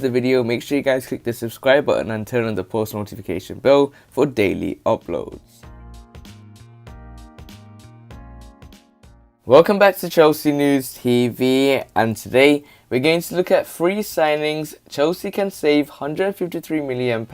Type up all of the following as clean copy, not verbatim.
the video, make sure you guys click the subscribe button and turn on the post notification bell for daily uploads. Welcome back to Chelsea News TV, and today we're going to look at 3 signings Chelsea can save £153 million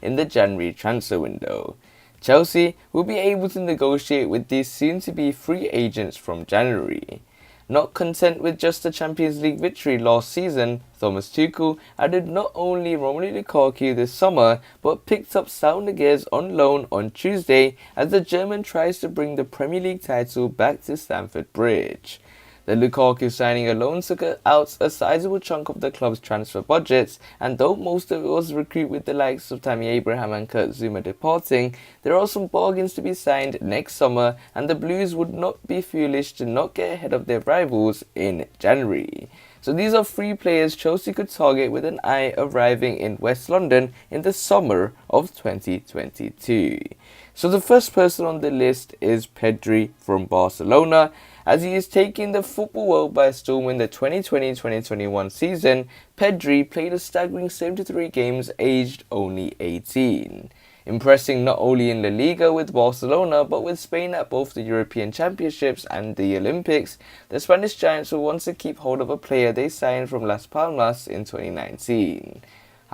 in the January transfer window. Chelsea will be able to negotiate with these soon-to-be free agents from January. Not content with just a Champions League victory last season, Thomas Tuchel added not only Romelu Lukaku this summer, but picked up Saul Niguez on loan on Tuesday as the German tries to bring the Premier League title back to Stamford Bridge. The Lukaku signing alone took out a sizable chunk of the club's transfer budgets, and though most of it was recruit with the likes of Tammy Abraham and Kurt Zouma departing, there are some bargains to be signed next summer, and the Blues would not be foolish to not get ahead of their rivals in January. So these are 3 players Chelsea could target with an eye arriving in West London in the summer of 2022. So the first person on the list is Pedri from Barcelona, as he is taking the football world by storm in the 2020-2021 season. Pedri played a staggering 73 games aged only 18. Impressing not only in La Liga with Barcelona, but with Spain at both the European Championships and the Olympics, the Spanish Giants will want to keep hold of a player they signed from Las Palmas in 2019.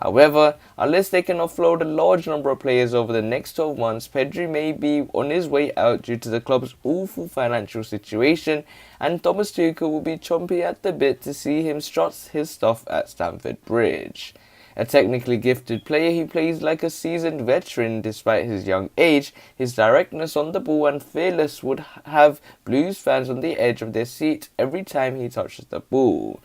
However, unless they can offload a large number of players over the next 12 months, Pedri may be on his way out due to the club's awful financial situation, and Thomas Tuchel will be chomping at the bit to see him strut his stuff at Stamford Bridge. A technically gifted player, he plays like a seasoned veteran despite his young age. His directness on the ball and fearless would have Blues fans on the edge of their seat every time he touches the ball.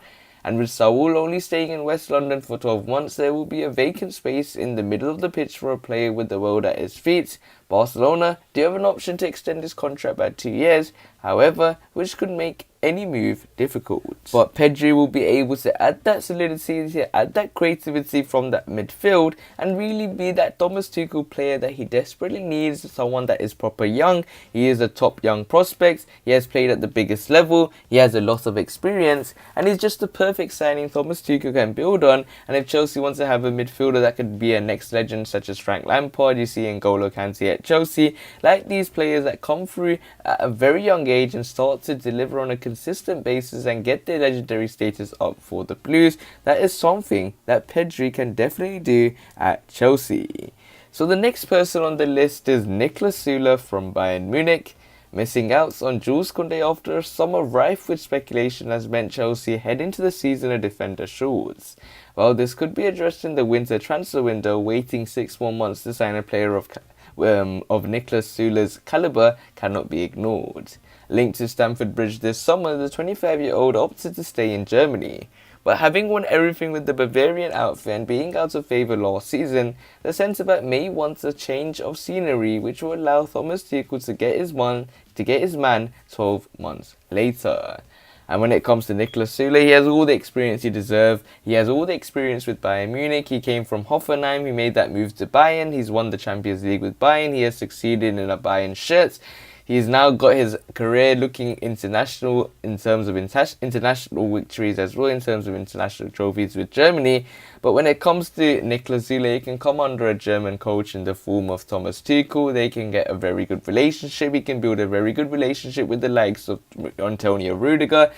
And with Saul only staying in West London for 12 months, there will be a vacant space in the middle of the pitch for a player with the world at his feet. Barcelona do have an option to extend his contract by 2 years, however, which could make any move difficult. But Pedri will be able to add that solidity, to add that creativity from that midfield, and really be that Thomas Tuchel player that he desperately needs, someone that is proper young. He is a top young prospect, he has played at the biggest level, he has a lot of experience, and he's just the perfect signing Thomas Tuchel can build on. And if Chelsea wants to have a midfielder that could be a next legend such as Frank Lampard, you see N'Golo Kante at Chelsea, like these players that come through at a very young age and start to deliver on a consistent basis and get their legendary status up for the Blues, that is something that Pedri can definitely do at Chelsea. So the next person on the list is Niklas Süle from Bayern Munich. Missing out on Jules Koundé after a summer rife with speculation has meant Chelsea head into the season a defender short. While this could be addressed in the winter transfer window, waiting 6 more months to sign a player of Niklas Süle's caliber cannot be ignored. Linked to Stamford Bridge this summer, the 25-year-old opted to stay in Germany. But having won everything with the Bavarian outfit and being out of favour last season, the centre-back may want a change of scenery, which will allow Thomas Tuchel to get his man 12 months later. And when it comes to Niklas Süle, he has all the experience he deserves. He has all the experience with Bayern Munich. He came from Hoffenheim. He made that move to Bayern. He's won the Champions League with Bayern. He has succeeded in a Bayern shirt. He's now got his career looking international in terms of international victories as well, in terms of international trophies with Germany. But when it comes to Niklas Süle, he can come under a German coach in the form of Thomas Tuchel. They can get a very good relationship. He can build a very good relationship with the likes of Antonio Rudiger,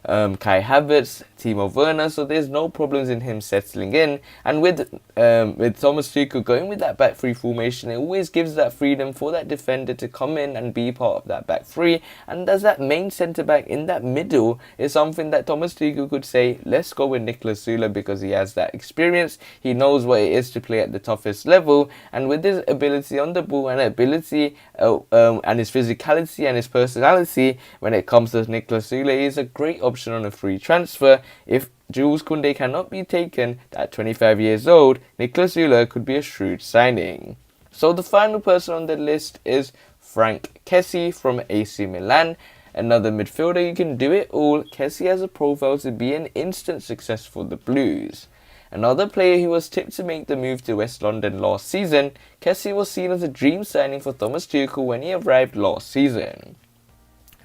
Kai Havertz, Timo Werner, so there's no problems in him settling in. And with Thomas Tuchel going with that back three formation, it always gives that freedom for that defender to come in and be part of that back three. And as that main centre back in that middle is something that Thomas Tuchel could say, let's go with Niklas Süle, because he has that experience. He knows what it is to play at the toughest level, and with his ability on the ball and ability and his physicality and his personality, when it comes to Niklas Süle, he is a great option on a free transfer. If Jules Koundé cannot be taken at 25 years old, Niklas Süle could be a shrewd signing. So the final person on the list is Frank Kessie from AC Milan. Another midfielder who can do it all. Kessie has a profile to be an instant success for the Blues. Another player who was tipped to make the move to West London last season, Kessie was seen as a dream signing for Thomas Tuchel when he arrived last season.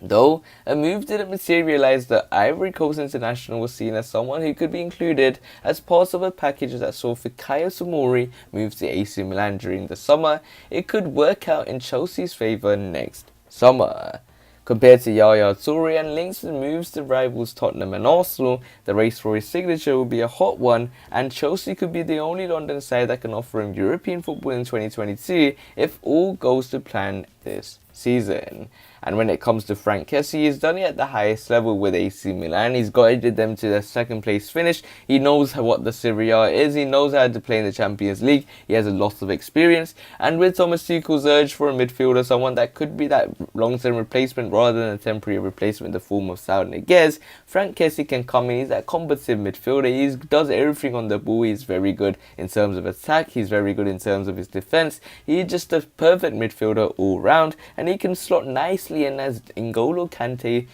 Though a move didn't materialise, the Ivory Coast international was seen as someone who could be included as part of a package that saw Fikayo Tomori move to AC Milan during the summer. It could work out in Chelsea's favour next summer. Compared to Yaya Toure and links to moves to rivals Tottenham and Arsenal, the race for his signature will be a hot one, and Chelsea could be the only London side that can offer him European football in 2022 if all goes to plan this season. And when it comes to Frank Kessie, he's done it at the highest level with AC Milan. He's guided them to their second place finish. He knows what the Serie A is. He knows how to play in the Champions League. He has a lot of experience. And with Thomas Tuchel's urge for a midfielder, someone that could be that long-term replacement rather than a temporary replacement in the form of Saúl Ñíguez, Frank Kessie can come in. He's that combative midfielder. He does everything on the ball. He's very good in terms of attack. He's very good in terms of his defence. He's just a perfect midfielder all round, and he can slot nicely in as N'Golo Kante's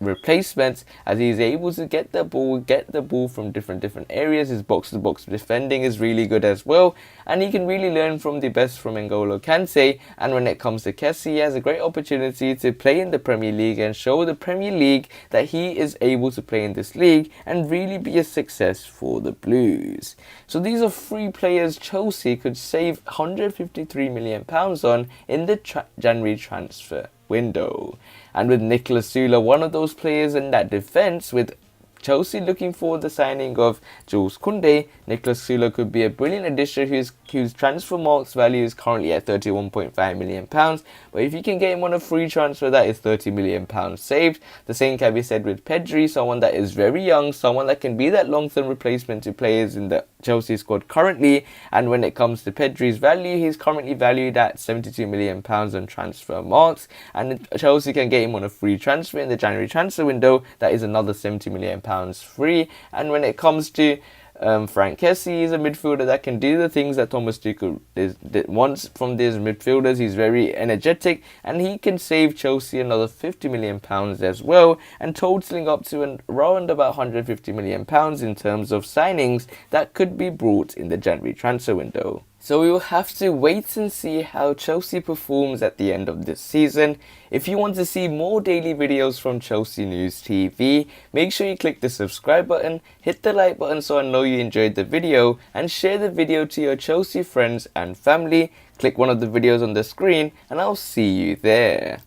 replacement, as he is able to get the ball from different areas. His box-to-box defending is really good as well, and he can really learn from the best from N'Golo Kante. And when it comes to Kessie, he has a great opportunity to play in the Premier League and show the Premier League that he is able to play in this league and really be a success for the Blues. So these are three players Chelsea could save £153 million on in the January transfer window. And with Nicolas Süle, one of those players in that defence, with Chelsea looking for the signing of Jules Koundé, Nicolas Süle could be a brilliant addition whose transfer marks value is currently at £31.5 million. But if you can get him on a free transfer, that is £30 million saved. The same can be said with Pedri, someone that is very young, someone that can be that long-term replacement to players in the Chelsea squad currently. And when it comes to Pedri's value, he's currently valued at £72 million on transfer marks. And if Chelsea can get him on a free transfer in the January transfer window, that is another £70 million free. And when it comes to Frank Kessie, is a midfielder that can do the things that Thomas Tuchel wants from these midfielders. He's very energetic, and he can save Chelsea another £50 million as well, and totaling up to around about £150 million in terms of signings that could be brought in the January transfer window. So we will have to wait and see how Chelsea performs at the end of this season. If you want to see more daily videos from Chelsea News TV, make sure you click the subscribe button, hit the like button so I know you enjoyed the video, and share the video to your Chelsea friends and family. Click one of the videos on the screen, and I'll see you there.